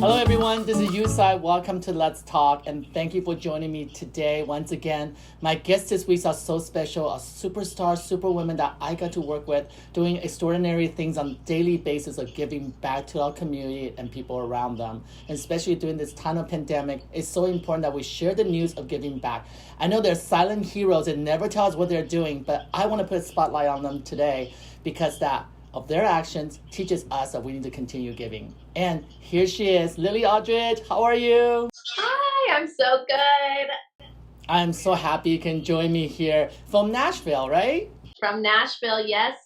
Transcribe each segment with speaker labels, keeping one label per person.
Speaker 1: Hello everyone, this is Yu Tsai. Welcome to Let's Talk, and thank you for joining me today. Once again, my guests this week are so special, a superstar, superwoman that I got to work with, doing extraordinary things on a daily basis of giving back to our community and people around them. And especially during this time of pandemic, it's so important that we share the news of giving back. I know they're silent heroes and never tell us what they're doing, but I want to put a spotlight on them today because that of their actions teaches us that we need to continue giving. And here she is, Lily Aldridge. How are you?
Speaker 2: Hi, I'm so good.
Speaker 1: I'm so happy you can join me here from Nashville, right?
Speaker 2: From Nashville, yes.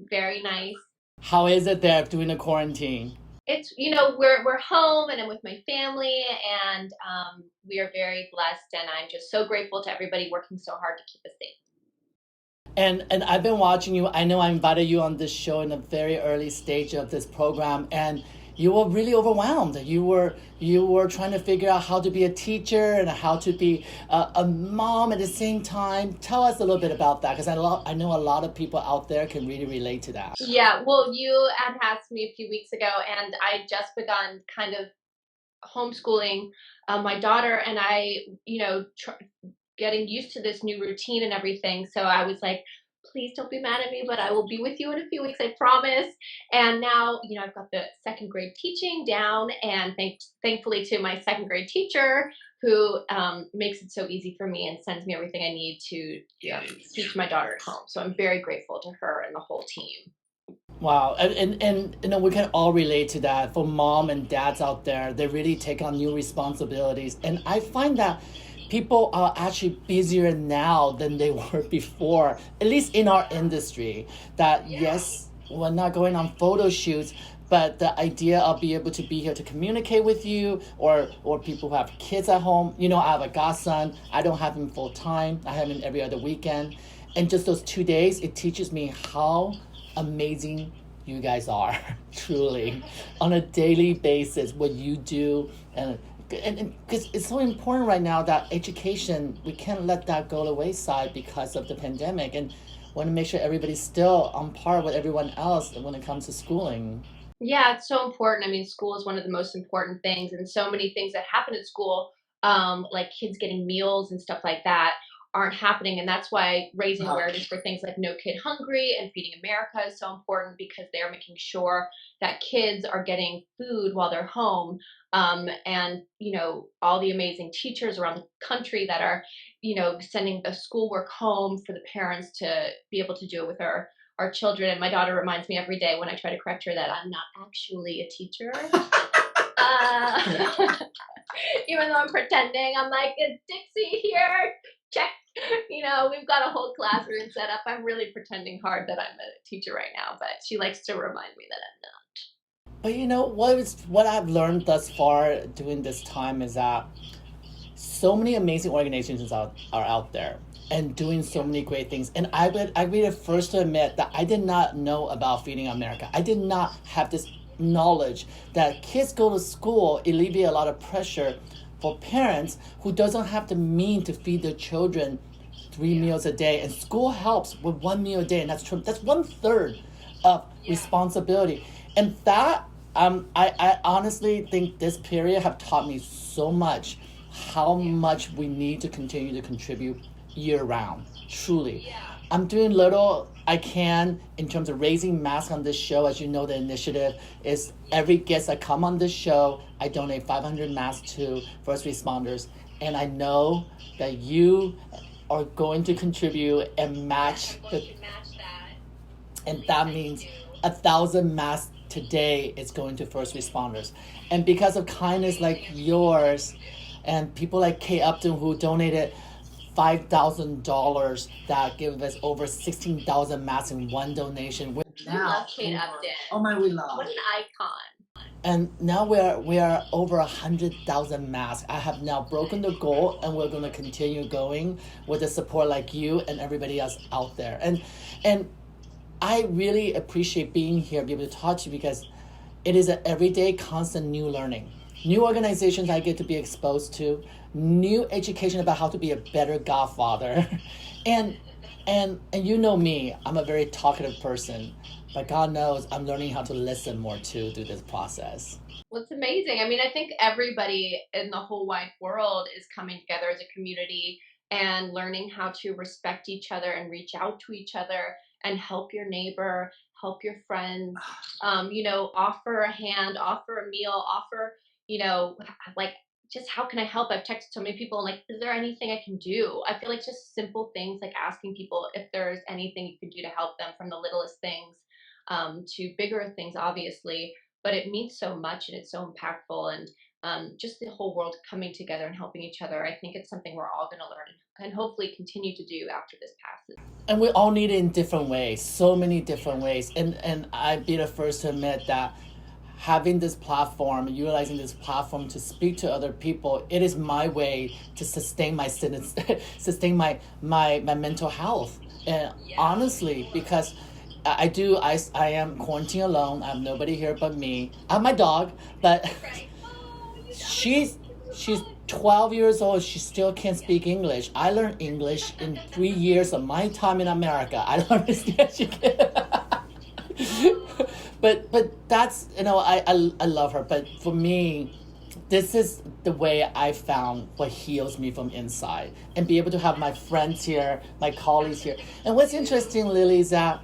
Speaker 2: Very nice.
Speaker 1: How is it there during the quarantine?
Speaker 2: It's, we're home and I'm with my family and we are very blessed and I'm just so grateful to everybody working so hard to keep us safe.
Speaker 1: And I've been watching you. I know I invited you on this show in a very early stage of this program, and you were really overwhelmed. You were trying to figure out how to be a teacher and how to be a mom at the same time. Tell us a little bit about that, because I know a lot of people out there can really relate to that.
Speaker 2: Yeah, well, you had asked me a few weeks ago, and I just begun kind of homeschooling my daughter, and I, getting used to this new routine and everything. So I was like, please don't be mad at me, but I will be with you in a few weeks, I promise. And now, I've got the second grade teaching down, and thankfully to my second grade teacher who makes it so easy for me and sends me everything I need to teach my daughter at home. So I'm very grateful to her and the whole team.
Speaker 1: Wow, and we can all relate to that. For mom and dads out there, they really take on new responsibilities. And I find that people are actually busier now than they were before, at least in our industry. Yes, we're not going on photo shoots, but the idea of being able to be here to communicate with you or people who have kids at home. I have a godson. I don't have him full time. I have him every other weekend. And just those 2 days, it teaches me how amazing you guys are, truly, on a daily basis, what you do. And because it's so important right now that education, we can't let that go to the wayside because of the pandemic, and want to make sure everybody's still on par with everyone else when it comes to schooling.
Speaker 2: Yeah, it's so important. I mean, school is one of the most important things, and so many things that happen at school, like kids getting meals and stuff like that, aren't happening. And that's why raising awareness for things like No Kid Hungry and Feeding America is so important, because they're making sure that kids are getting food while they're home. And, all the amazing teachers around the country that are, sending the schoolwork home for the parents to be able to do it with our children. And my daughter reminds me every day when I try to correct her that I'm not actually a teacher. Even though I'm pretending, I'm like, is Dixie here? Check. We've got a whole classroom set up. I'm really pretending hard that I'm a teacher right now, but she likes to remind me that I'm not.
Speaker 1: But what I've learned thus far during this time is that so many amazing organizations are out there and doing so many great things. And I would be the first to admit that I did not know about Feeding America. I did not have this knowledge that kids go to school, alleviate a lot of pressure for parents who doesn't have the means to feed their children 3 meals a day, and school helps with 1 meal a day, and that's 1/3 of responsibility. And that I honestly think this period have taught me so much how much we need to continue to contribute year round, truly. I'm doing little I can in terms of raising masks on this show. As you know, the initiative is every guest that come on this show, I donate 500 masks to first responders. And I know that you are going to contribute and match that. And that means 1,000 masks today is going to first responders. And because of kindness like yours and people like Kay Upton who donated $5,000 that give us over 16,000 masks in one donation.
Speaker 2: We love Kate Upton.
Speaker 1: Oh my, we love.
Speaker 2: What an icon.
Speaker 1: And now we are over 100,000 masks. I have now broken the goal, and we're going to continue going with the support like you and everybody else out there. And I really appreciate being here, be able to talk to you, because it is an everyday, constant new learning. New organizations I get to be exposed to, new education about how to be a better godfather. And And you know me, I'm a very talkative person, but God knows I'm learning how to listen more too through this process.
Speaker 2: Well, it's amazing. I mean, I think everybody in the whole wide world is coming together as a community and learning how to respect each other and reach out to each other and help your neighbor, help your friends, offer a hand, offer a meal, offer, like, just how can I help? I've texted so many people, like, is there anything I can do? I feel like just simple things like asking people if there's anything you can do to help them, from the littlest things to bigger things, obviously, but it means so much and it's so impactful. And just the whole world coming together and helping each other, I think it's something we're all going to learn and hopefully continue to do after this passes.
Speaker 1: And we all need it in different ways, so many different ways. And I'd be the first to admit that having this platform, utilizing this platform to speak to other people, it is my way to sustain my sustain my mental health. And honestly, because I am quarantined alone. I have nobody here but me. I have my dog, but she's she's 12 years old. She still can't speak English. I learned English in 3 years of my time in America. I don't understand. She can. But that's, I love her. But for me, this is the way I found what heals me from inside, and be able to have my friends here, my colleagues here. And what's interesting, Lily, is that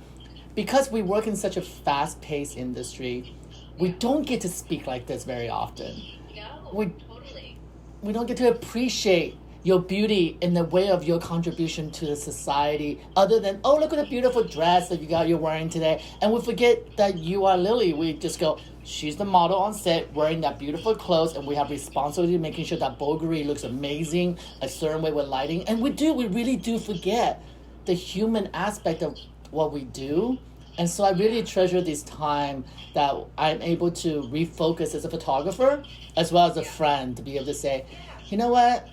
Speaker 1: because we work in such a fast-paced industry, we don't get to speak like this very often.
Speaker 2: No,
Speaker 1: We
Speaker 2: totally.
Speaker 1: we don't get to appreciate your beauty in the way of your contribution to the society, other than, oh, look at the beautiful dress that you're wearing today. And we forget that you are Lily. We just go, she's the model on set wearing that beautiful clothes, and we have responsibility making sure that Bulgari looks amazing a certain way with lighting. And we really do forget the human aspect of what we do. And so I really treasure this time that I'm able to refocus as a photographer as well as a friend, to be able to say, you know what,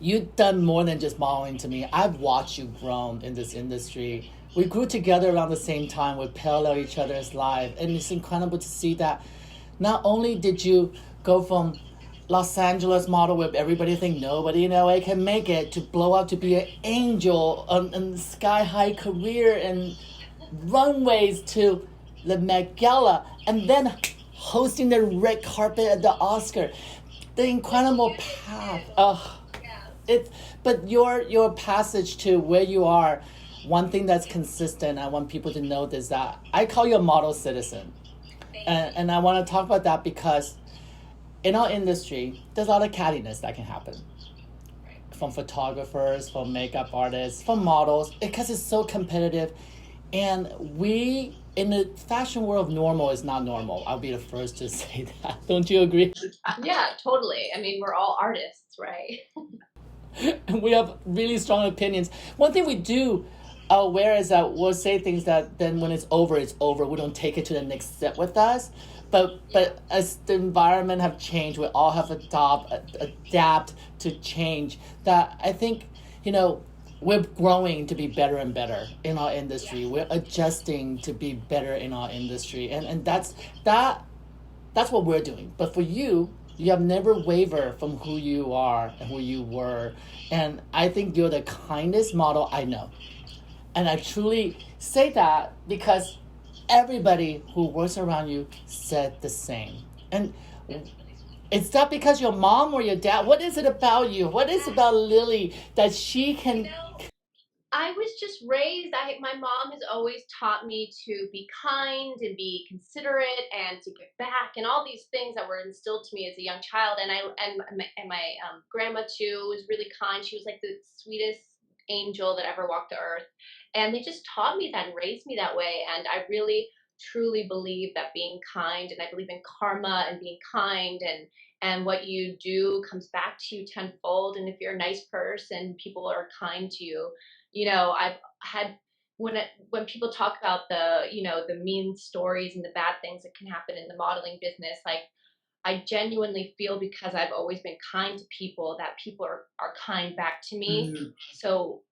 Speaker 1: you've done more than just modeling to me. I've watched you grow in this industry. We grew together around the same time. We parallel each other's life. And it's incredible to see that not only did you go from Los Angeles model where everybody think nobody in LA can make it, to blow up to be an angel and sky high career and runways, to the Met Gala, and then hosting the red carpet at the Oscar. The incredible path. Oh, it. But your passage to where you are, one thing that's consistent, I want people to know, is that I call you a model citizen, and I want to talk about that because in our industry, there's a lot of cattiness that can happen from photographers, from makeup artists, from models, because it's so competitive. And we, in the fashion world, normal is not normal. I'll be the first to say that. Don't you agree?
Speaker 2: Yeah, totally. I mean, we're all artists, right?
Speaker 1: And we have really strong opinions. One thing we do aware is that we'll say things that then when it's over, it's over. We don't take it to the next step with us. But as the environment have changed, we all have adapt to change. That I think, we're growing to be better and better in our industry. We're adjusting to be better in our industry, and that's what we're doing. But for you, you have never wavered from who you are and who you were, and I think you're the kindest model I know. And I truly say that because everybody who works around you said the same. And it's not because your mom or your dad. What is it about you? What is it about Lily that she can?
Speaker 2: I was just raised. My mom has always taught me to be kind and be considerate and to give back and all these things that were instilled to me as a young child. And my grandma too was really kind. She was like the sweetest angel that ever walked the earth. And they just taught me that and raised me that way. And I really truly believe that being kind, and I believe in karma and being kind, and what you do comes back to you tenfold. And if you're a nice person, people are kind to you. I've had, when people talk about the mean stories and the bad things that can happen in the modeling business, like, I genuinely feel, because I've always been kind to people, that people are kind back to me. So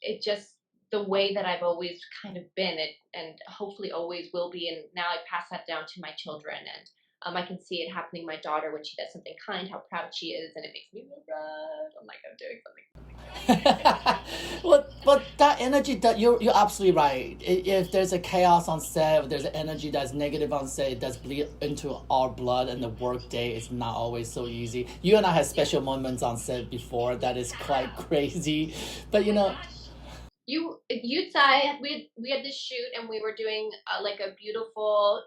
Speaker 2: it just, the way that I've always kind of been it, and hopefully always will be, and now I pass that down to my children. And I can see it happening my daughter when she does something kind, how proud she is, and it makes me feel proud. I'm like, I'm doing something.
Speaker 1: Well, but that energy, that you're absolutely right. If there's a chaos on set, if there's an energy that's negative on set, it does bleed into our blood, and the work day is not always so easy. You and I had special moments on set before that is quite crazy, but you know.
Speaker 2: Yu Tsai, we had this shoot and we were doing like a beautiful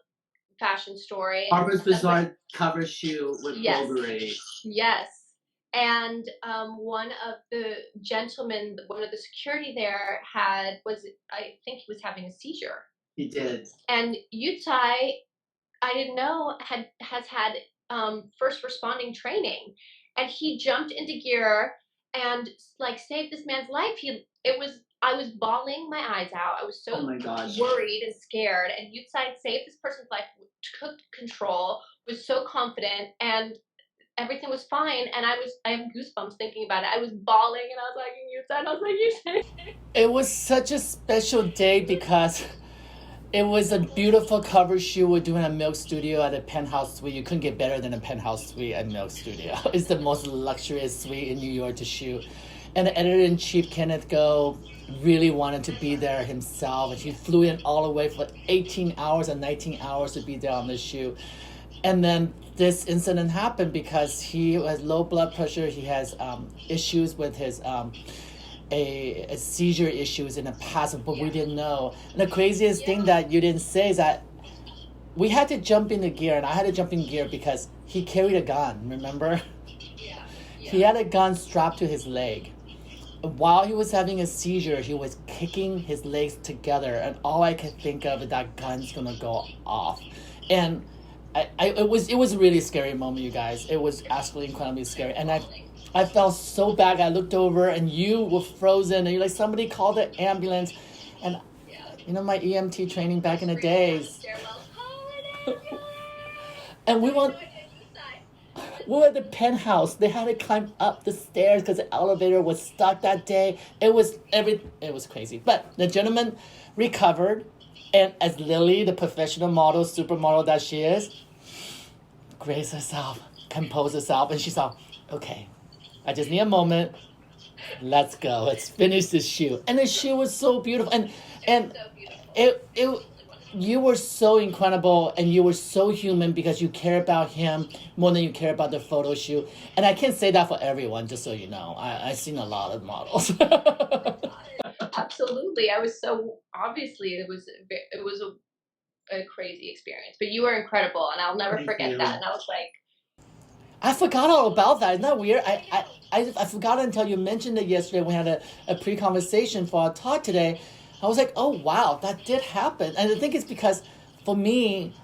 Speaker 2: fashion story.
Speaker 1: Harper's Bazaar cover shoot with
Speaker 2: Yes.
Speaker 1: Bulgari.
Speaker 2: Yes. And one of the gentlemen, one of the security there I think he was having a seizure.
Speaker 1: He did.
Speaker 2: And Yu Tsai, I didn't know, has had first responding training, and he jumped into gear and like saved this man's life. I was bawling my eyes out. I was so worried and scared. And Yu Tsai saved this person's life, took control, was so confident, and everything was fine. And I have goosebumps thinking about it. I was bawling, and I was like, Yu Tsai, and I was like, Yu Tsai.
Speaker 1: It was such a special day because it was a beautiful cover shoot. We're doing a Milk Studio at a penthouse suite. You couldn't get better than a penthouse suite at Milk Studio. It's the most luxurious suite in New York to shoot. And the editor-in-chief, Kenneth Go, really wanted to be there himself. And he flew in all the way for 18 hours and 19 hours to be there on the shoot. And then this incident happened because he has low blood pressure. He has issues with his a seizure issues in the past, but we didn't know. And the craziest thing that you didn't say is that we had to jump into gear, and I had to jump in gear because he carried a gun, remember?
Speaker 2: Yeah.
Speaker 1: He had a gun strapped to his leg. While he was having a seizure, he was kicking his legs together, and all I could think of is that gun's gonna go off. And it was a really scary moment, you guys. It was absolutely incredibly scary. And I felt so bad. I looked over and you were frozen and you're like, somebody called the ambulance. And you know, my EMT training back in the days. And we were at the penthouse. They had to climb up the stairs because the elevator was stuck that day. It was crazy. But the gentleman recovered, and as Lily, the professional model, supermodel that she is, graced herself, composed herself, and she said, okay, I just need a moment. Let's go. Let's finish this shoot. And the shoot was so beautiful. And you were so incredible, and you were so human because you care about him more than you care about the photo shoot. And I can't say that for everyone, just so you know. I've seen a lot of models.
Speaker 2: Absolutely. I was so, obviously it was a crazy experience, but you were incredible, and I'll never forget that. And I was like,
Speaker 1: I forgot all about that. Isn't that weird? I forgot until you mentioned it yesterday. We had a pre-conversation for our talk today. I was like, oh, wow, that did happen. And I think it's because, for me,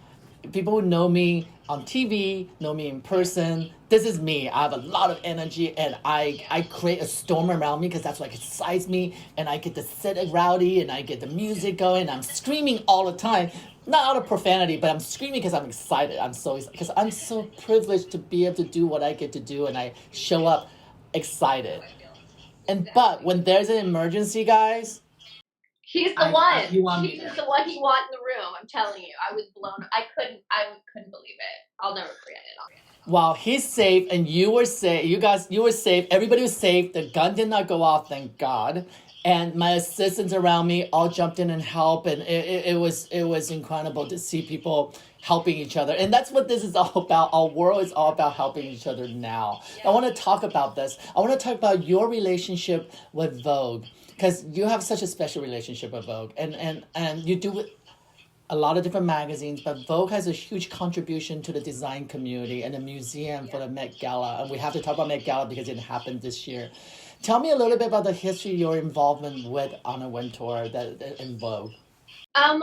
Speaker 1: people who know me on TV, know me in person, this is me. I have a lot of energy, and I create a storm around me because that's what excites me, and I get to sit rowdy, and I get the music going, and I'm screaming all the time. Not out of profanity, but I'm screaming because I'm excited. Because I'm so privileged to be able to do what I get to do, and I show up excited. But when there's an emergency, guys,
Speaker 2: he's the one. He's the one you want in the room. I'm telling you, I was blown. I couldn't believe it. I'll never forget it.
Speaker 1: Wow, he's safe, and you were safe. You were safe. Everybody was safe. The gun did not go off, thank God. And my assistants around me all jumped in and helped, and it was incredible to see people helping each other. And that's what this is all about. Our world is all about helping each other now. I want to talk about this. I want to talk about your relationship with Vogue, because you have such a special relationship with Vogue, and you do a lot of different magazines, but Vogue has a huge contribution to the design community and the museum for the Met Gala. And we have to talk about Met Gala because it happened this year. Tell me a little bit about the history, your involvement with Anna Wintour in Vogue.
Speaker 2: I've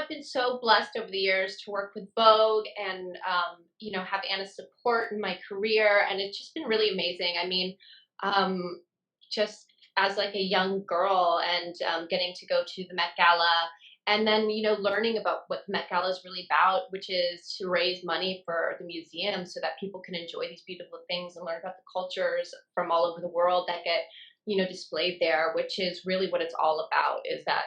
Speaker 2: been so blessed over the years to work with Vogue and, have Anna's support in my career. And it's just been really amazing. I mean, just as like a young girl and getting to go to the Met Gala, and then, learning about what the Met Gala is really about, which is to raise money for the museum so that people can enjoy these beautiful things and learn about the cultures from all over the world that get, displayed there, which is really what it's all about, is that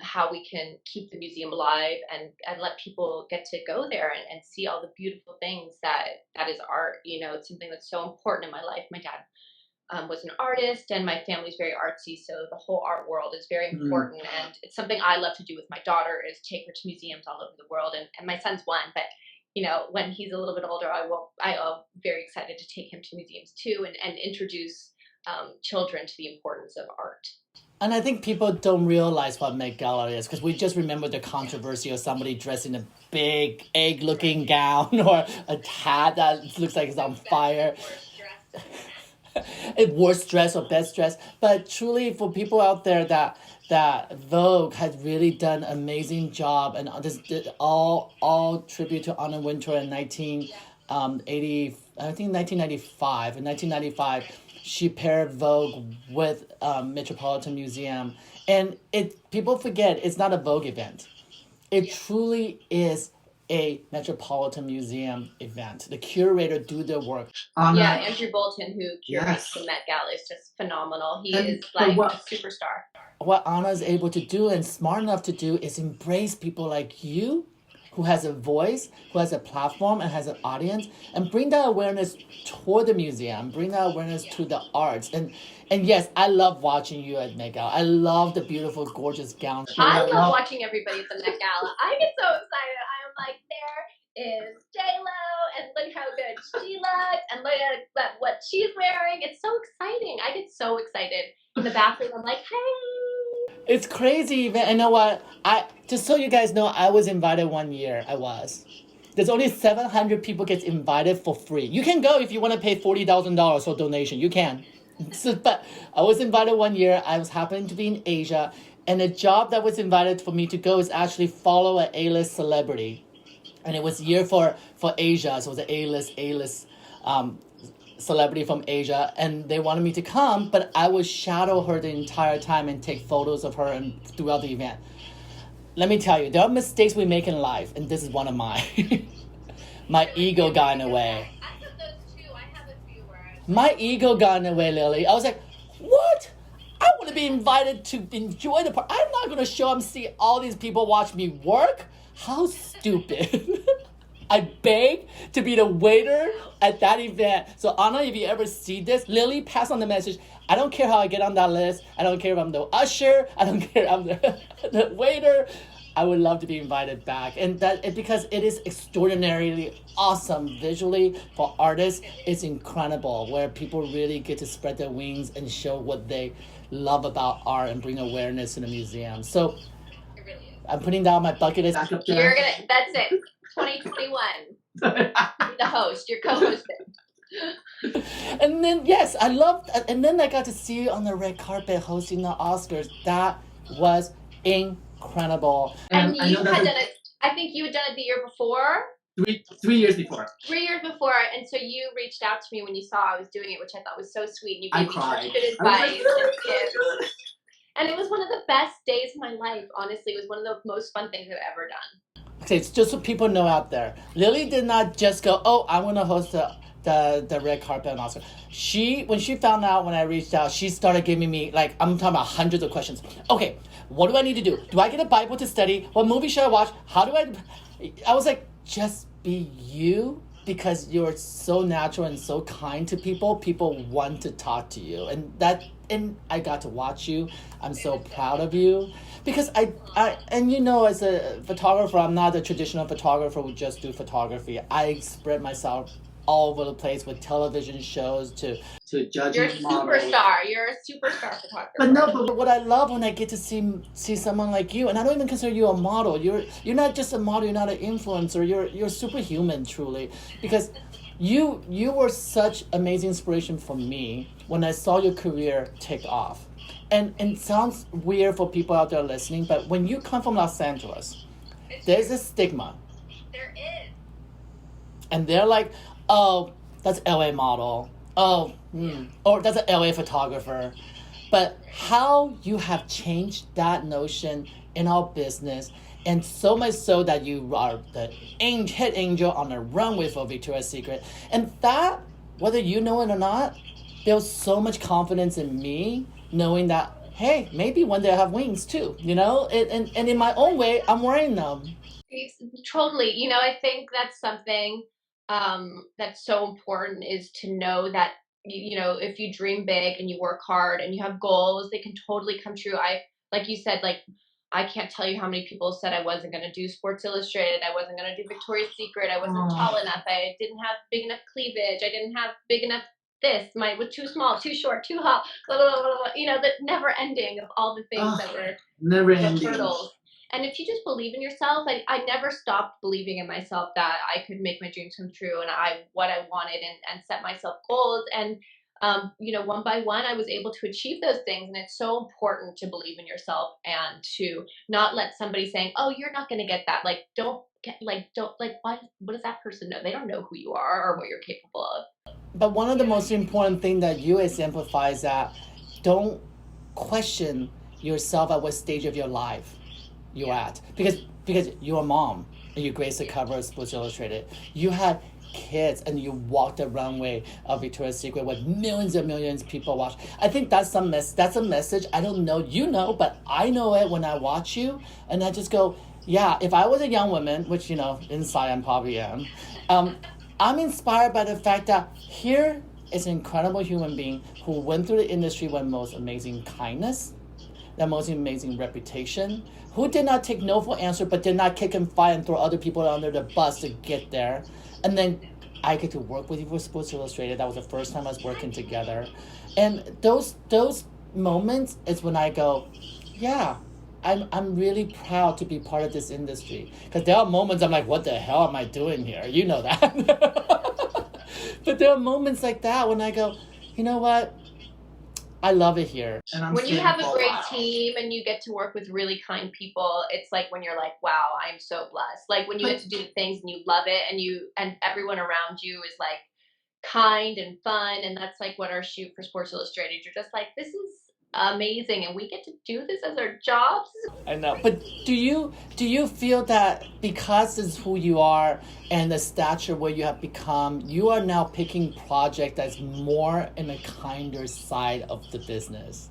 Speaker 2: how we can keep the museum alive and let people get to go there and see all the beautiful things that is art. You know, it's something that's so important in my life. My dad was an artist, and my family's very artsy, so the whole art world is very important. And it's something I love to do with my daughter, is take her to museums all over the world. And my son's one, but you know, when he's a little bit older, I am very excited to take him to museums too, and introduce children to the importance of art.
Speaker 1: And I think people don't realize what Met Gala is, because we just remember the controversy of somebody dressed in a big egg-looking gown or a hat that looks like it's on fire. Worst dress or best dress. But truly, for people out there that Vogue has really done an amazing job, and this all tribute to Anna Wintour in 1980, I think 1995. In 1995, she paired Vogue with Metropolitan Museum, and people forget it's not a Vogue event. It truly is a Metropolitan Museum event. The curator do their work.
Speaker 2: Andrew Bolton, who curates the Met Gala, is just phenomenal. He is like a superstar.
Speaker 1: What Anna is able to do and smart enough to do is embrace people like you, who has a voice, who has a platform and has an audience, and bring that awareness toward the museum, bring that awareness to the arts. And yes, I love watching you at Met Gala. I love the beautiful, gorgeous gowns.
Speaker 2: I love watching everybody at the Met Gala. I get so excited. I'm like, there is J-Lo, and look how good she looks, and look at what she's wearing. It's so exciting. I get so excited in the bathroom. I'm like, hey.
Speaker 1: It's crazy. And you know what? Just so you guys know, I was invited one year. There's only 700 people gets invited for free. You can go if you want to pay $40,000 for donation. You can. But I was invited one year. I was happening to be in Asia. And the job that was invited for me to go is actually follow an A-list celebrity. And it was a year for Asia. So it was an A-list celebrity from Asia. And they wanted me to come, but I would shadow her the entire time and take photos of her and throughout the event. Let me tell you, there are mistakes we make in life, and this is one of mine. My ego got in the way.
Speaker 2: I took those too. I have a few where
Speaker 1: My ego got in the way, Lily. I was like, what? I want to be invited to enjoy the party. I'm not going to show up and see all these people watch me work. How stupid. I beg to be the waiter at that event. So Anna, if you ever see this, Lily, pass on the message. I don't care how I get on that list. I don't care if I'm the usher. I don't care if I'm the waiter. I would love to be invited back. And because it is extraordinarily awesome visually for artists. It's incredible where people really get to spread their wings and show what they love about art and bring awareness to the museum. So
Speaker 2: it really is.
Speaker 1: I'm putting down my bucket list.
Speaker 2: That's it. 2021. The host, your co-hosting.
Speaker 1: And then, yes, I loved, and then I got to see you on the red carpet hosting the Oscars. That was incredible.
Speaker 2: And you had done it, I think you had done it the year before.
Speaker 3: 3 years before.
Speaker 2: 3 years before, and so you reached out to me when you saw I was doing it, which I thought was so sweet, and you gave me such good advice and tips. And it was one of the best days of my life, honestly. It was one of the most fun things I've ever done.
Speaker 1: Okay, it's just so people know out there. Lily did not just go, oh, I want to host the red carpet on Oscar. When she found out when I reached out, she started giving me, like, I'm talking about hundreds of questions. Okay, what do I need to do? Do I get a Bible to study? What movie should I watch? I was like, just be you, because you're so natural and so kind to people. People want to talk to you. And I got to watch you. I'm so proud of you. Because and you know, as a photographer, I'm not a traditional photographer who just do photography. I spread myself all over the place with television shows to judging.
Speaker 2: You're a superstar. You're a superstar photographer.
Speaker 1: But what I love when I get to see someone like you, and I don't even consider you a model. You're not just a model. You're not an influencer. You're superhuman, truly, because you were such amazing inspiration for me when I saw your career take off. And it sounds weird for people out there listening, but when you come from Los Angeles, there's a stigma.
Speaker 2: There is.
Speaker 1: And they're like, oh, that's LA model. Oh, or that's an LA photographer. But how you have changed that notion in our business, and so much so that you are the head angel on the runway for Victoria's Secret. And that, whether you know it or not, there was so much confidence in me knowing that, hey, maybe one day I have wings too, you know? And in my own way, I'm wearing them.
Speaker 2: Totally. I think that's something that's so important is to know that if you dream big and you work hard and you have goals, they can totally come true. Like you said, like I can't tell you how many people said I wasn't going to do Sports Illustrated, I wasn't going to do Victoria's Secret, I wasn't tall enough, I didn't have big enough cleavage, I didn't have big enough this, mine was too small, too short, too hot, blah, blah, blah, blah. The never ending of all the things that were
Speaker 3: never
Speaker 2: the
Speaker 3: ending.
Speaker 2: hurdles. And if you just believe in yourself, I never stopped believing in myself that I could make my dreams come true and what I wanted and set myself goals. And, one by one, I was able to achieve those things. And it's so important to believe in yourself and to not let somebody saying, oh, you're not going to get that. Like, what does that person know? They don't know who you are or what you're capable of.
Speaker 1: But one of the most important things that you exemplify is that don't question yourself at what stage of your life you're at, because you're a mom and you graced the cover of Sports Illustrated. You had kids and you walked the runway of Victoria's Secret with millions and millions of people watch. I think that's a message. I don't know, but I know it when I watch you, and I just go, yeah. If I was a young woman, which inside I probably am, I'm inspired by the fact that here is an incredible human being who went through the industry with the most amazing kindness, the most amazing reputation, who did not take no for answer, but did not kick and fight and throw other people under the bus to get there. And then I get to work with you for Sports Illustrated. That was the first time I was working together. And those moments is when I go, yeah, I'm really proud to be part of this industry. Because there are moments I'm like, what the hell am I doing here? You know that. But there are moments like that when I go, you know what? I love it here.
Speaker 2: When you have a great team and you get to work with really kind people, it's like when you're like, wow, I'm so blessed. Like when you get to do things and you love it and everyone around you is like kind and fun. And that's like what our shoot for Sports Illustrated. You're just like, this is amazing and we get to do this as our jobs.
Speaker 1: I know. But do you feel that because this is who you are and the stature where you have become, you are now picking project that's more in a kinder side of the business?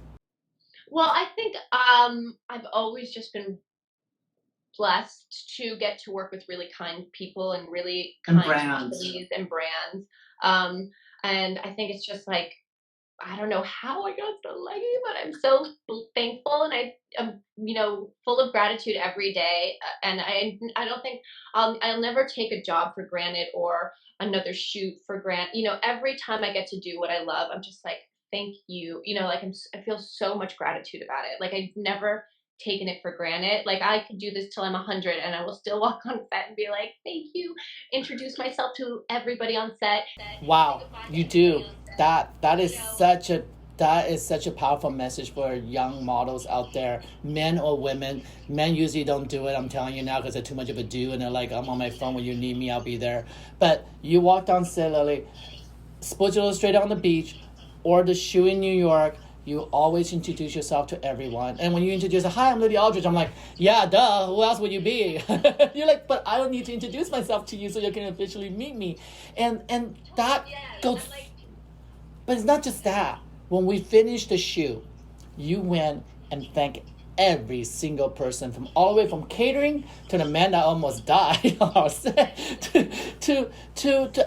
Speaker 2: Well, I think I've always just been blessed to get to work with really kind people and really kind companies and brands. And I think it's just like, I don't know how I got so lucky, but I'm so thankful and I'm, full of gratitude every day. And I don't think I'll never take a job for granted or another shoot for granted. Every time I get to do what I love, I'm just like, thank you. I feel so much gratitude about it. Like I've never taken it for granted. Like I could do this till I'm 100 and I will still walk on set and be like, thank you. Introduce myself to everybody on set.
Speaker 1: Wow, you do. That is such a powerful message for young models out there, men or women. Men usually don't do it, I'm telling you now, because they're too much of a do, and they're like, I'm on my phone, when you need me, I'll be there. But you walked on set, Lily, Sports Illustrated on the beach, or the shoe in New York, you always introduce yourself to everyone. And when you introduce, hi, I'm Lily Aldridge, I'm like, yeah, duh, who else would you be? You're like, but I don't need to introduce myself to you so you can officially meet me. And that goes... But it's not just that. When we finished the shoot, you went and thanked every single person, from all the way from catering to the man that almost died on our set, to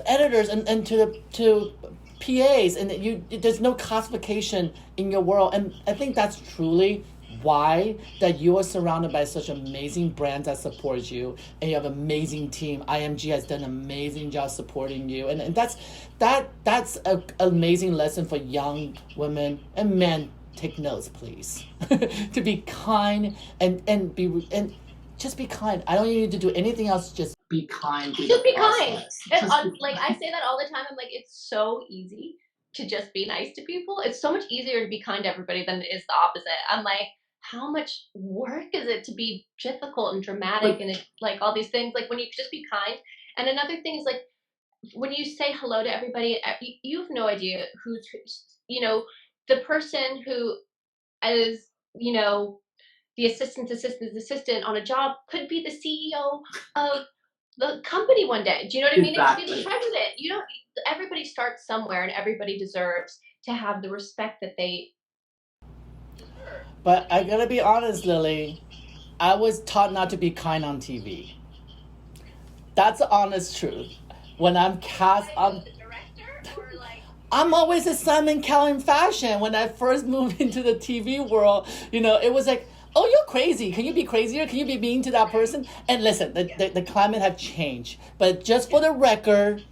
Speaker 1: editors and to PAs, and there's no classification in your world. And I think that's truly why that you are surrounded by such amazing brands that support you, and you have an amazing team. IMG has done an amazing job supporting you, and that's an amazing lesson for young women and men. Take notes, please. To be kind and just be kind. I don't need to do anything else. Just be kind.
Speaker 2: Just be kind. Like I say that all the time. I'm like, it's so easy to just be nice to people. It's so much easier to be kind to everybody than it is the opposite. I'm like, how much work is it to be difficult and dramatic and like all these things? Like when you just be kind. And another thing is like when you say hello to everybody, you have no idea who's, the person who is, the assistant on a job could be the CEO of the company one day. Do you know what I mean?
Speaker 3: Exactly.
Speaker 2: It could be the president. Everybody starts somewhere and everybody deserves to have the respect that they deserve.
Speaker 1: But I gotta be honest, Lily. I was taught not to be kind on TV. That's the honest truth. When I'm cast
Speaker 2: Like
Speaker 1: on,
Speaker 2: the director or like
Speaker 1: I'm always a Simon Cowell fashion. When I first moved into the TV world, it was like, oh, you're crazy. Can you be crazier? Can you be mean to that person? And listen, the climate have changed. But just for the record,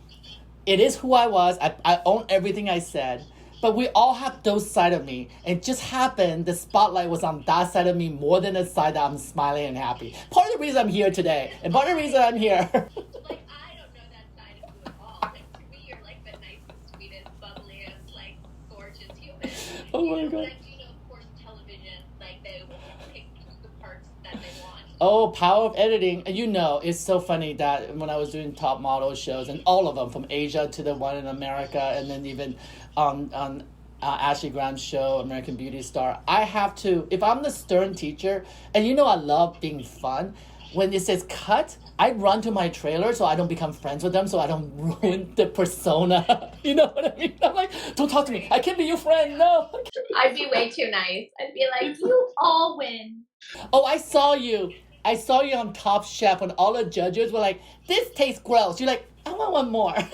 Speaker 1: it is who I was. I own everything I said. But we all have those side of me. It just happened the spotlight was on that side of me more than the side that I'm smiling and happy. Part of the reason I'm here today, and part of the reason I'm here.
Speaker 2: like I don't know that side of you at all. Like to me, you're like the nicest, sweetest, bubbliest, like gorgeous human.
Speaker 1: Oh
Speaker 2: You
Speaker 1: my
Speaker 2: know,
Speaker 1: God.
Speaker 2: but of course, television, like they will pick the parts that they want.
Speaker 1: Oh, power of editing. And it's so funny that when I was doing top model shows, and all of them, from Asia to the one in America, and then even on Ashley Graham's show, American Beauty Star, I have to, if I'm the stern teacher, and I love being fun, when it says cut, I run to my trailer so I don't become friends with them, so I don't ruin the persona. You know what I mean? I'm like, don't talk to me. I can't be your friend. No.
Speaker 2: I'd be way too nice. I'd be like, you all win.
Speaker 1: Oh, I saw you. I saw you on Top Chef when all the judges were like, this tastes gross. You're like, I want one more.
Speaker 2: Top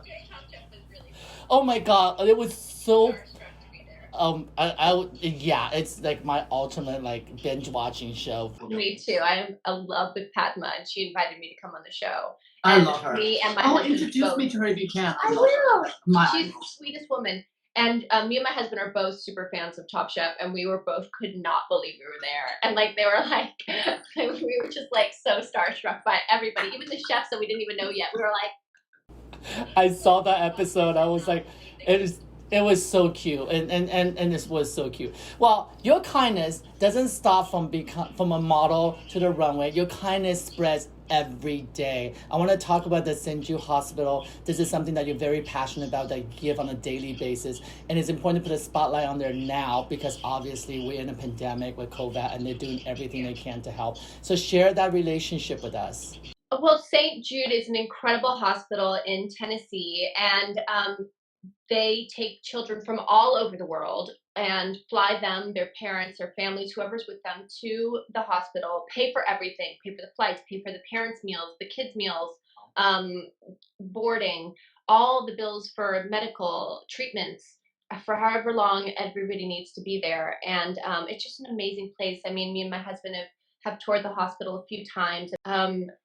Speaker 2: Chef was really
Speaker 1: Oh my God. It was so,
Speaker 2: starstruck to be there.
Speaker 1: yeah, it's like my ultimate like binge watching show.
Speaker 2: Me too. I'm in love with Padma, and she invited me to come on the show.
Speaker 3: I
Speaker 2: And
Speaker 3: love her.
Speaker 2: Me and my
Speaker 3: Oh,
Speaker 2: husband
Speaker 3: introduce
Speaker 2: both.
Speaker 3: me to her if you can.
Speaker 2: I
Speaker 3: love
Speaker 2: will.
Speaker 3: her. My
Speaker 2: She's the
Speaker 3: idol.
Speaker 2: sweetest woman. And me and my husband are both super fans of Top Chef, and we were both could not believe we were there. And like they were like, we were just like so starstruck by everybody, even the chefs that we didn't even know yet. We were like,
Speaker 1: I saw that episode. I was like, it was so cute, and this was so cute. Well, your kindness doesn't stop from a model to the runway. Your kindness spreads every day. I want to talk about the St. Jude Hospital. This is something that you're very passionate about, that you give on a daily basis, and it's important to put a spotlight on there now because obviously we're in a pandemic with COVID, and they're doing everything they can to help. So share that relationship with us.
Speaker 2: well, St. Jude is an incredible hospital in Tennessee, and they take children from all over the world and fly them, their parents, their families, whoever's with them, to the hospital, pay for everything, pay for the flights, pay for the parents' meals, the kids' meals, boarding, all the bills for medical treatments for however long everybody needs to be there. And it's just an amazing place. I mean, me and my husband have toured the hospital a few times.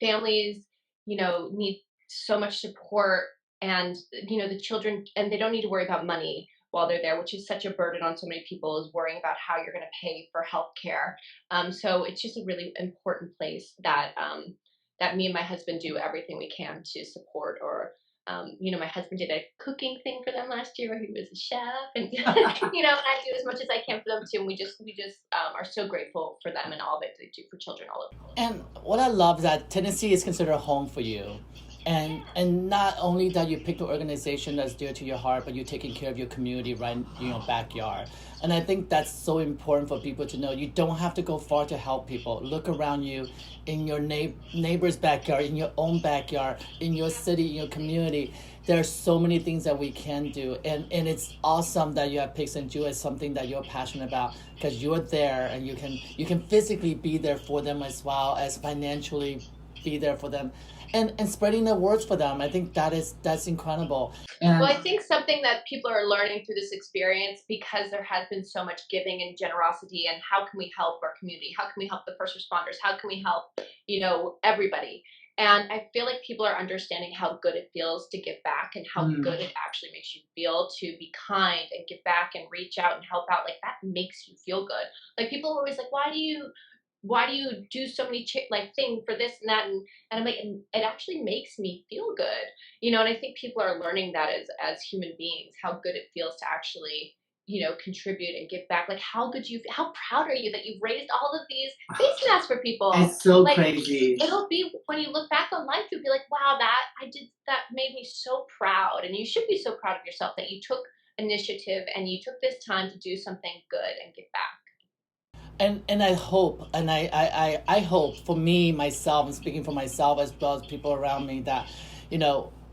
Speaker 2: Families, need so much support, and the children, and they don't need to worry about money while they're there, which is such a burden on so many people, is worrying about how you're going to pay for health care. So it's just a really important place that that me and my husband do everything we can to support. Or my husband did a cooking thing for them last year where he was a chef, and and I do as much as I can for them too. And we just are so grateful for them and all that they do for children all over the world.
Speaker 1: And what I love is that Tennessee is considered a home for you. And not only that you picked an organization that's dear to your heart, but you're taking care of your community right in your backyard. And I think that's so important for people to know. You don't have to go far to help people. Look around you in your neighbor's backyard, in your own backyard, in your city, in your community. There are so many things that we can do. And it's awesome that you have picked St. Jude as something that you're passionate about, because you're there and you can physically be there for them as well as financially be there for them. And spreading the words for them. I think that's incredible.
Speaker 2: Well, I think something that people are learning through this experience, because there has been so much giving and generosity, and how can we help our community? How can we help the first responders? How can we help, everybody? And I feel like people are understanding how good it feels to give back, and how good it actually makes you feel to be kind and give back and reach out and help out. Like, that makes you feel good. Like, people are always like, why do you do so many things for this and that, and I'm like, and it actually makes me feel good, and I think people are learning that as human beings, how good it feels to actually contribute and give back. Like, how proud are you that you've raised all of these face masks for people?
Speaker 3: It's so
Speaker 2: Like,
Speaker 3: crazy.
Speaker 2: It'll be, when you look back on life, you'll be like, wow, that made me so proud. And you should be so proud of yourself that you took initiative and you took this time to do something good and give back.
Speaker 1: And I hope, and I hope for me, myself, and speaking for myself as well as people around me, that,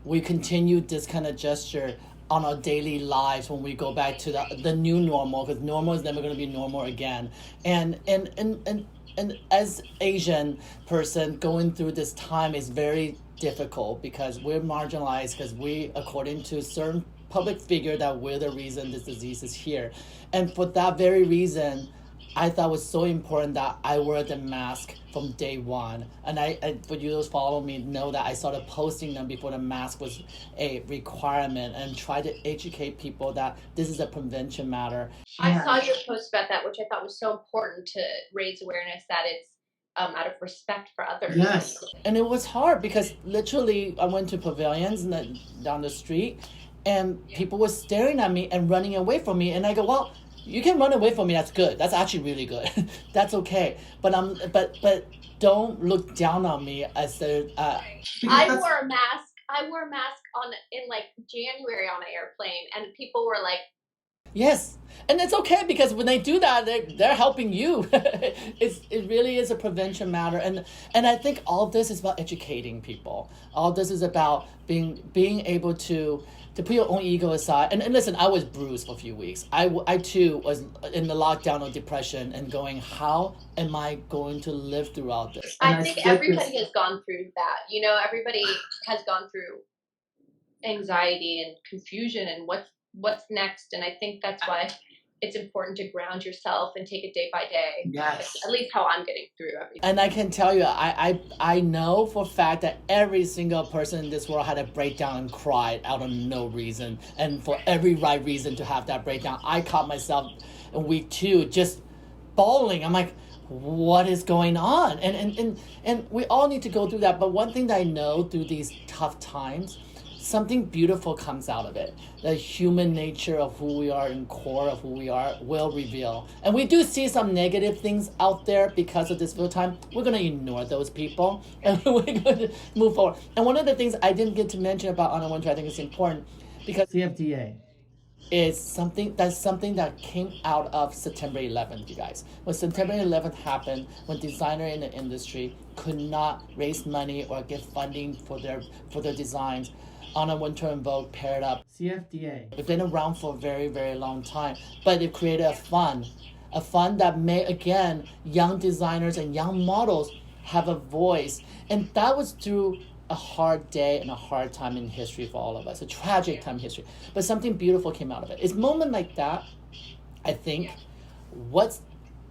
Speaker 1: we continue this kind of gesture on our daily lives when we go back to the new normal, because normal is never going to be normal again. And as Asian person going through this time is very difficult because we're marginalized, because we, according to certain public figure, that we're the reason this disease is here. And for that very reason, I thought it was so important that I wear the mask from day one. And for you those follow me know that I started posting them before the mask was a requirement, and try to educate people that this is a prevention matter.
Speaker 2: I saw your post about that, which I thought was so important to raise awareness that it's out of respect for others.
Speaker 3: Yes.
Speaker 1: And it was hard because literally I went to pavilions down the street, and people were staring at me and running away from me. And I go, well, you can run away from me. That's good. That's actually really good. That's okay. But but don't look down on me as the.
Speaker 2: I wore a mask. I wore a mask in like January on an airplane, and people were like,
Speaker 1: yes, and it's okay, because when they do that, they're helping you. It really is a prevention matter, and I think all this is about educating people. All this is about being able to put your own ego aside. And listen, I was bruised for a few weeks. I too was in the lockdown of depression and going, how am I going to live throughout this?
Speaker 2: I think everybody has gone through that. You know, everybody has gone through anxiety and confusion and what's next. And I think that's why it's important to ground yourself and take it day by day.
Speaker 3: Yes.
Speaker 2: At least how I'm getting through everything.
Speaker 1: And I can tell you, I know for a fact that every single person in this world had a breakdown and cried out of no reason, and for every right reason to have that breakdown. I caught myself in week 2 just bawling. I'm like, what is going on? And we all need to go through that. But one thing that I know through these tough times, something beautiful comes out of it. The human nature of who we are and core of who we are will reveal. And we do see some negative things out there because of this full time. We're going to ignore those people and we're going to move forward. And one of the things I didn't get to mention about Anna Wintour, I think is important, because CFDA is something that came out of September 11th, you guys. When September 11th happened, when designers in the industry could not raise money or get funding for their designs, Anna Wintour and Vogue paired up. CFDA. They've been around for a very, very long time, but they've created a fund that made, again, young designers and young models have a voice. And that was through a hard day and a hard time in history for all of us, a tragic time in history. But something beautiful came out of it. It's a moment like that, I think, what's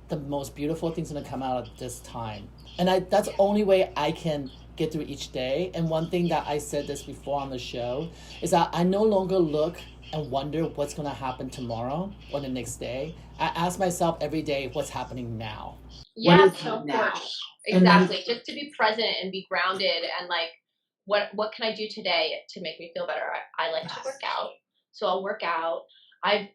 Speaker 1: the most beautiful thing's going to come out of this time. And that's the only way I can get through each day. And one thing that I said this before on the show is that I no longer look and wonder what's going to happen tomorrow or the next day. I ask myself every day, what's happening now?
Speaker 2: Yeah, so important. Exactly. Just to be present and be grounded and like, what can I do today to make me feel better? I like to work out, so I'll work out. I've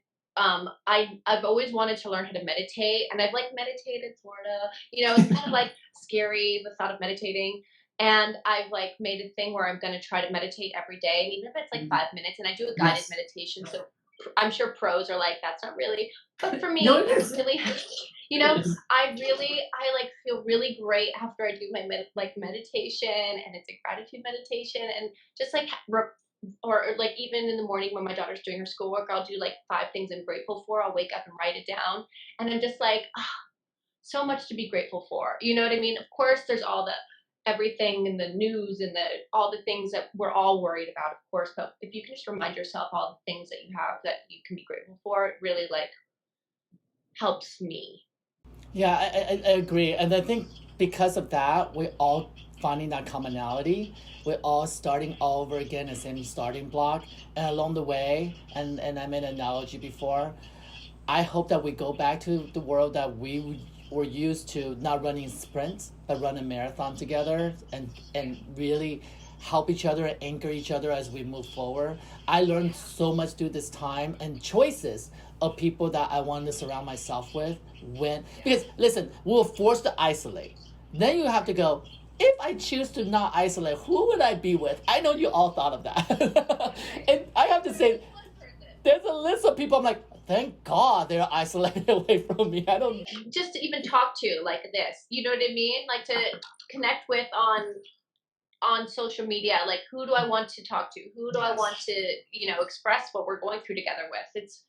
Speaker 2: always wanted to learn how to meditate, and I've like meditated sort of. You know, it's kind of like scary, the thought of meditating. And I've like made a thing where I'm going to try to meditate every day. And even if it's like 5 minutes, and I do a guided meditation. So I'm sure pros are like, that's not really, but for me, it's really, you know, I like feel really great after I do my meditation, and it's a gratitude meditation, and just like, or like even in the morning when my daughter's doing her schoolwork, I'll do like 5 things I'm grateful for. I'll wake up and write it down. And I'm just like, so much to be grateful for. You know what I mean? Of course, there's all the everything in the news and all the things that we're all worried about, of course, but if you can just remind yourself all the things that you have that you can be grateful for, it really like helps me.
Speaker 1: Yeah, I agree. And I think because of that, we're all finding that commonality. We're all starting all over again, the same starting block. And along the way, and I made an analogy before, I hope that we go back to the world that we were used to, not running sprints, but run a marathon together and really help each other and anchor each other as we move forward. I learned so much through this time and choices of people that I wanted to surround myself with because listen, we were forced to isolate. Then you have to go, if I choose to not isolate, who would I be with? I know you all thought of that. And I have to say, there's a list of people I'm like, thank God they're isolated away from me. I don't
Speaker 2: just to even talk to like this, you know what I mean? Like to connect with on social media, like who do I want to talk to? Who do I want to, express what we're going through together with? It's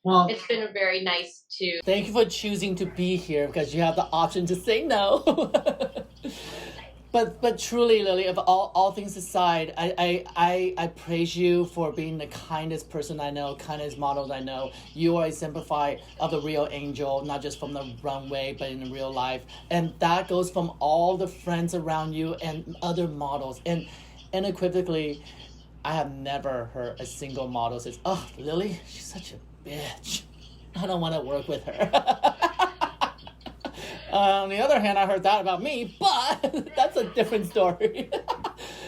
Speaker 2: been very nice to.
Speaker 1: Thank you for choosing to be here because you have the option to say no. But truly, Lily, of all things aside, I praise you for being the kindest person I know, kindest model I know. You are a exemplify of the real angel, not just from the runway, but in real life. And that goes from all the friends around you and other models. And unequivocally, I have never heard a single model says, "Oh, Lily, she's such a bitch. I don't want to work with her." On the other hand, I heard that about me, but that's a different story.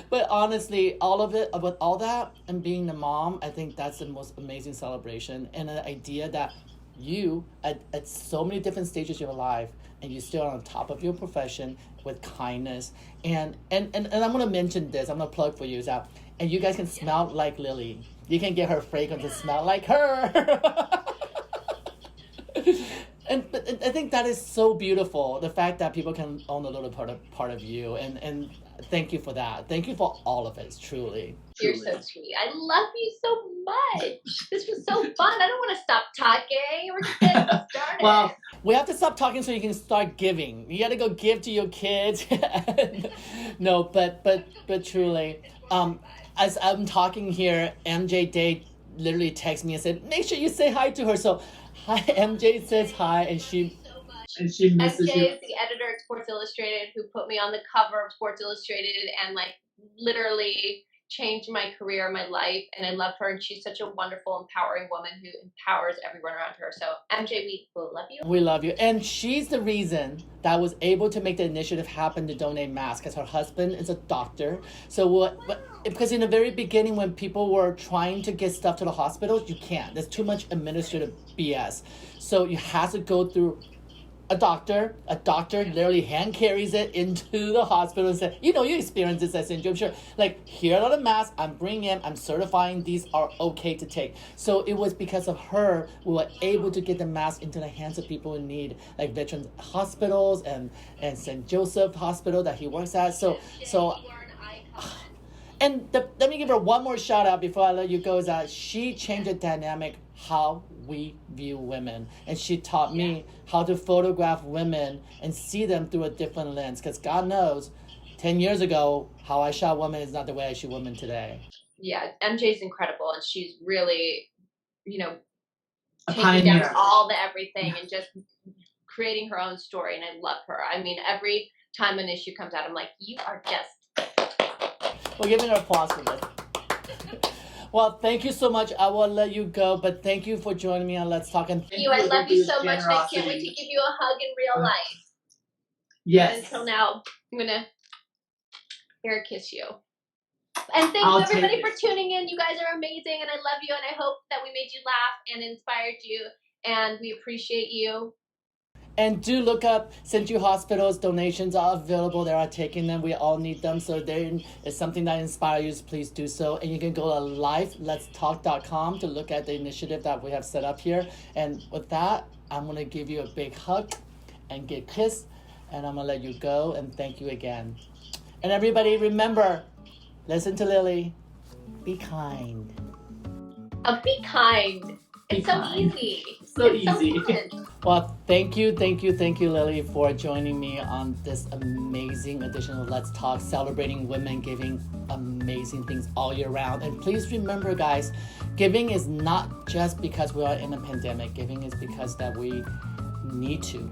Speaker 1: But honestly, all of it, with all that and being the mom, I think that's the most amazing celebration. And the idea that you, at so many different stages of your life, and you're still on top of your profession with kindness. And I'm going to mention this, I'm going to plug for you, is that, and you guys can smell like Lily. You can get her fragrance to smell like her. But I think that is so beautiful, the fact that people can own a little part of you, and thank you for that. Thank you for all of it, truly.
Speaker 2: You're so sweet. I love you so much. This was so fun. I don't want to stop talking. We're just getting started.
Speaker 1: Well, we have to stop talking so you can start giving. You got to go give to your kids. No, but truly, as I'm talking here, MJ Day literally texted me and said, "Make sure you say hi to her." So. Hi, MJ says hi, and she misses you.
Speaker 2: MJ is the editor at Sports Illustrated who put me on the cover of Sports Illustrated and literally changed my career, my life, and I love her, and she's such a wonderful, empowering woman who empowers everyone around her. So MJ, we love you.
Speaker 1: We love you, and she's the reason that I was able to make the initiative happen to donate masks, because her husband is a doctor. So because in the very beginning, when people were trying to get stuff to the hospitals, you can't. There's too much administrative BS. So you have to go through a doctor literally hand carries it into the hospital and says, you experience this as syndrome, sure. Here are the masks I'm bringing in, I'm certifying these are okay to take. So it was because of her we were able to get the masks into the hands of people in need, like veterans hospitals and St. Joseph Hospital that he works at. And let me give her one more shout out before I let you go, is that she changed the dynamic how we view women. And she taught me how to photograph women and see them through a different lens. Because God knows, 10 years ago, how I shot women is not the way I shoot women today.
Speaker 2: Yeah, MJ's incredible. And she's really, taking down all the everything and just creating her own story. And I love her. I mean, every time an issue comes out, I'm like, you are just...
Speaker 1: We're giving her applause for this. Well, thank you so much. I will let you go, but thank you for joining me on Let's Talk. And
Speaker 2: thank you. I love you so much. I can't wait to give you a hug in real life.
Speaker 1: Yes.
Speaker 2: And until now, I'm going to air kiss you. And thank you, everybody, for tuning in. You guys are amazing, and I love you, and I hope that we made you laugh and inspired you, and we appreciate you.
Speaker 1: And do look up St. Jude Hospitals. Donations are available. They are taking them. We all need them. So there is something that inspires you, please do so. And you can go to lifeletstalk.com to look at the initiative that we have set up here. And with that, I'm going to give you a big hug and get kissed. And I'm going to let you go. And thank you again. And everybody, remember, listen to Lily. Be kind.
Speaker 2: Be kind. It's so easy.
Speaker 1: So easy. Well, thank you, Lily, for joining me on this amazing edition of Let's Talk, celebrating women giving amazing things all year round. And please remember, guys, giving is not just because we are in a pandemic. Giving is because that we need to.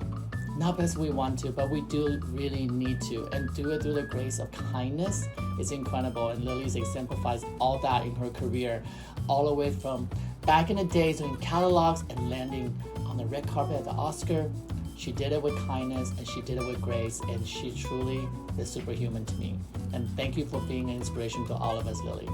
Speaker 1: Not because we want to, but we do really need to. And do it through the grace of kindness. It's incredible. And Lily's exemplifies all that in her career, all the way from back in the days doing catalogs and landing on the red carpet at the Oscar. She did it with kindness and she did it with grace, and she truly is superhuman to me. And thank you for being an inspiration to all of us, Lily.